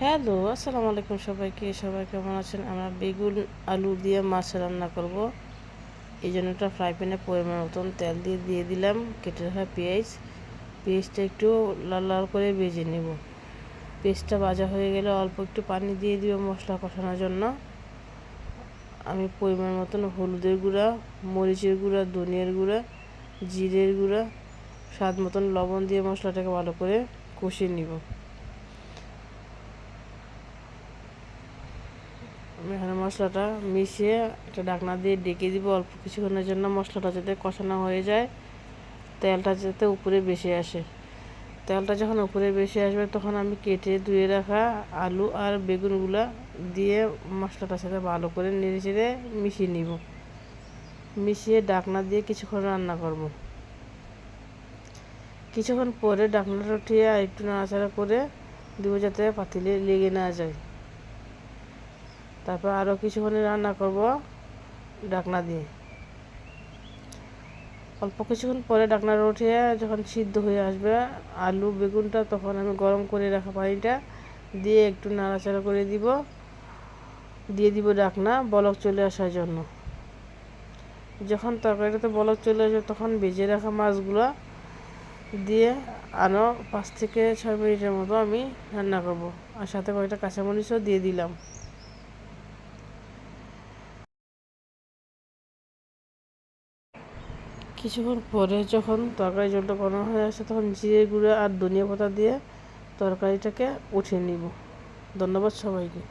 Hello, আসসালামু আলাইকুম সবাইকে। সবাই কেমন আছেন? আমরা বেগুন আলু দিয়ে মাছ রান্না করব। এই জন্য একটা ফ্রাই প্যানে পরিমাণ মতন তেল দিয়ে দিলাম কেটে রাখা পেঁয়াজটা একটু লাল লাল করে ভেজে নেব। পেঁয়াজটা ভাজা হয়ে গেলে অল্প একটু পানি দিয়ে দিব মশলা কষানোর জন্য। আমি পরিমাণ মতন হলুদের গুঁড়া, মরিচের গুঁড়া, ধনিয়ার গুঁড়া, জিরের গুঁড়া, স্বাদ মতন লবণ দিয়ে মশলাটাকে ভালো করে কষিয়ে নিব। আমি এখানে মশলাটা মিশিয়ে একটা ঢাকনা দিয়ে ডেকে দিব অল্প কিছুক্ষণের জন্য। মশলাটা যাতে কষানো হয়ে যায়, তেলটা যাতে উপরে বেশি আসে। তেলটা যখন উপরে বেশি আসবে তখন আমি কেটে ধুয়ে রাখা আলু আর বেগুনগুলা দিয়ে মশলাটার সাথে ভালো করে নেড়ে চেড়ে মিশিয়ে নিব। মিশিয়ে ঢাকনা দিয়ে কিছুক্ষণ রান্না করব। কিছুক্ষণ পরে ঢাকনাটা উঠিয়ে একটু নাড়াচাড়া করে দিব যাতে পাতিলে লেগে না যায়। তারপর আরও কিছুক্ষণ রান্না করব ঢাকনা দিয়ে। অল্প কিছুক্ষণ পরে ঢাকনাটা উঠিয়ে যখন সিদ্ধ হয়ে আসবে আলু বেগুনটা, তখন আমি গরম করে রাখা পানিটা দিয়ে একটু নাড়াচাড়া করে দিয়ে দিব ঢাকনা বলক চলে আসার জন্য। যখন তরকারিটাতে বলক চলে আসবে তখন ভেজে রাখা মাছগুলো দিয়ে আরও 5 থেকে 6 মিনিটের মতো আমি রান্না করব। আর সাথে কয়েকটা কাঁচামরিচও দিয়ে দিলাম। কিছুক্ষণ পরে যখন তরকারি ঝোলটা ঘন হয়ে আসে তখন জিরে গুঁড়া আর ধনিয়া পাতা দিয়ে তরকারিটাকে উঠিয়ে নিব। ধন্যবাদ সবাইকে।